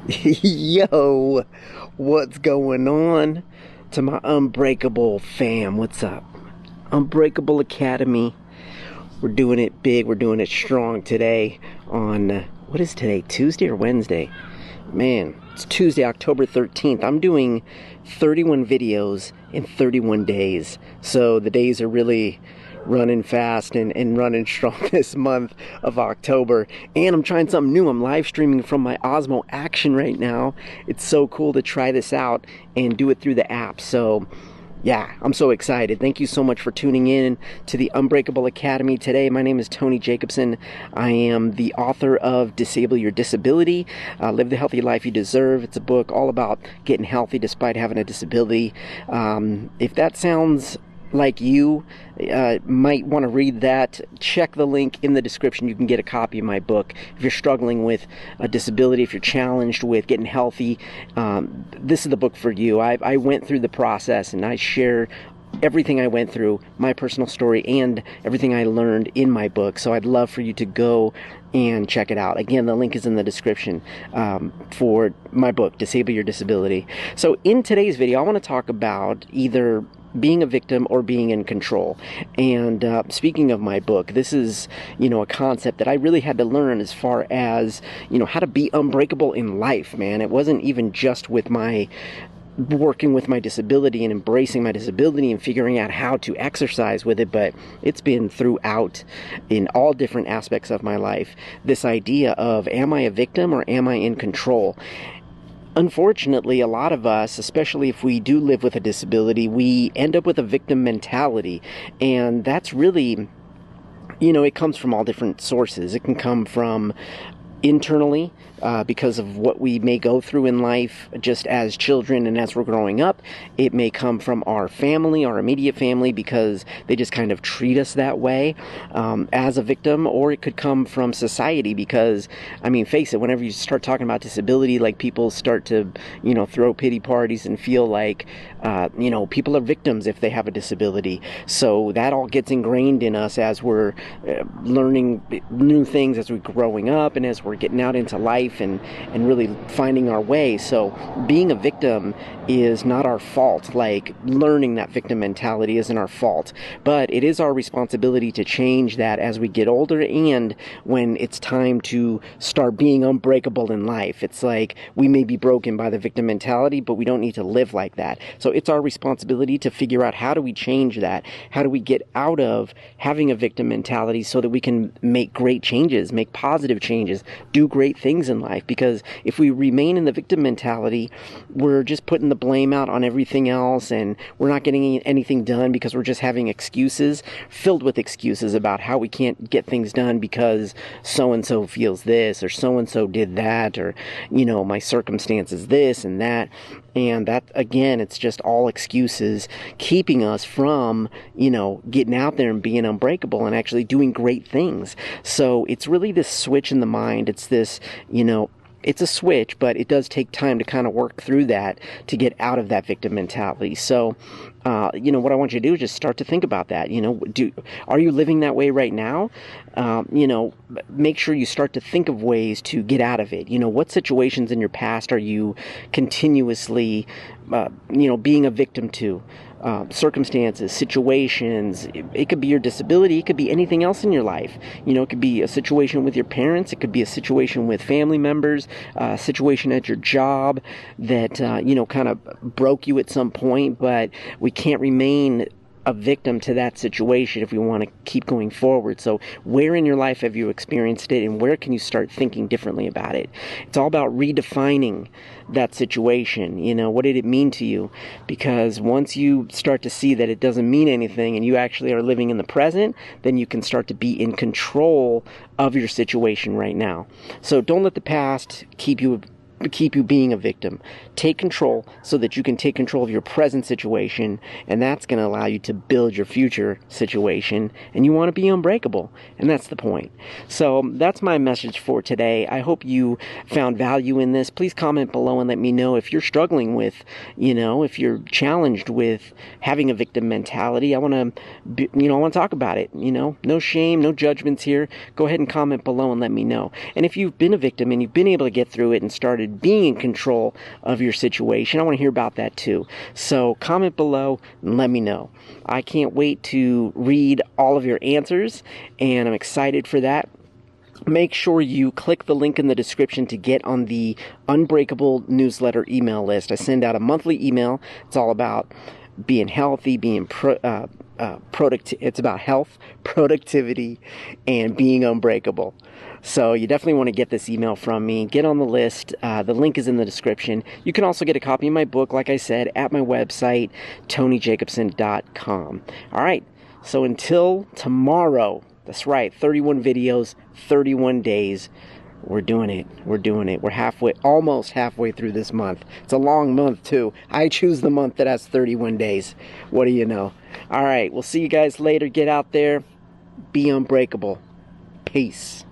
Yo, what's going on? To my Unbreakable fam, what's up? Unbreakable Academy. We're doing it big, we're doing it strong today on, what is today, Tuesday or Wednesday? Man, it's Tuesday, October 13th. I'm doing 31 videos in 31 days. So the days are really running fast and running strong this month of October. And I'm trying something new. I'm live streaming from my Osmo Action right now. It's so cool to try this out and do it through the app. So yeah, I'm so excited. Thank you so much for tuning in to the Unbreakable Academy today. My name is Tony Jacobson. I am the author of Disable Your Disability, Live the Healthy Life You Deserve. It's a book all about getting healthy despite having a disability. If that sounds like you might want to read that, check the link in the description. You can get a copy of my book. If you're struggling with a disability, if you're challenged with getting healthy, this is the book for you. I went through the process and I share everything I went through, my personal story, and everything I learned in my book. So I'd love for you to go and check it out. Again, the link is in the description for my book, Disable Your Disability. So in today's video, I want to talk about either being a victim or being in control. And speaking of my book, this is, a concept that I really had to learn as far as, how to be unbreakable in life, man. It wasn't even just with my working with my disability and embracing my disability and figuring out how to exercise with it, but it's been throughout in all different aspects of my life. This idea of, am I a victim or am I in control? Unfortunately, a lot of us, especially if we do live with a disability, we end up with a victim mentality. And that's really, it comes from all different sources. It can come from internally, because of what we may go through in life just as children and as we're growing up. It may come from our family, our immediate family, because they just kind of treat us that way as a victim, or it could come from society because, face it, whenever you start talking about disability, like people start to, throw pity parties and feel like, people are victims if they have a disability. So that all gets ingrained in us as we're learning new things, as we're growing up and as we're getting out into life and really finding our way. So being a victim is not our fault. Like, learning that victim mentality isn't our fault, but it is our responsibility to change that as we get older and when it's time to start being unbreakable in life. It's like we may be broken by the victim mentality, but we don't need to live like that. So it's our responsibility to figure out, how do we change that? How do we get out of having a victim mentality so that we can make great changes, make positive changes, do great things in life? Because if we remain in the victim mentality, we're just putting the blame out on everything else, and we're not getting anything done because we're just having excuses, filled with excuses about how we can't get things done because so-and-so feels this, or so-and-so did that, or, my circumstance is this and that. And that, again, it's just all excuses keeping us from, getting out there and being unbreakable and actually doing great things. So it's really this switch in the mind. It's this, it's a switch, but it does take time to kind of work through that to get out of that victim mentality. So, what I want you to do is just start to think about that. Are you living that way right now? Make sure you start to think of ways to get out of it. What situations in your past are you continuously, being a victim to? Circumstances, situations. It could be your disability. It could be anything else in your life. It could be a situation with your parents. It could be a situation with family members, a situation at your job that, kind of broke you at some point, but we can't remain a victim to that situation if we want to keep going forward. So where in your life have you experienced it, and where can you start thinking differently about it? It's all about redefining that situation. What did it mean to you? Because once you start to see that it doesn't mean anything and you actually are living in the present, then you can start to be in control of your situation right now. So don't let the past keep you being a victim. Take control so that you can take control of your present situation, and that's going to allow you to build your future situation, and you want to be unbreakable, and that's the point. So that's my message for today. I hope you found value in this. Please comment below and let me know if you're struggling with, if you're challenged with having a victim mentality. I want to talk about it. No shame, no judgments here. Go ahead and comment below and let me know. And if you've been a victim and you've been able to get through it and started started being in control of your situation. I want to hear about that too. So comment below and let me know. I can't wait to read all of your answers, and I'm excited for that. Make sure you click the link in the description to get on the Unbreakable newsletter email list. I send out a monthly email. It's all about being healthy, being it's about health, productivity, and being unbreakable. So you definitely want to get this email from me. Get on the list. The link is in the description. You can also get a copy of my book, like I said, at my website, TonyJacobson.com. All right. So until tomorrow, that's right, 31 videos, 31 days. We're doing it. We're doing it. We're almost halfway through this month. It's a long month, too. I choose the month that has 31 days. What do you know? All right, we'll see you guys later. Get out there. Be unbreakable. Peace.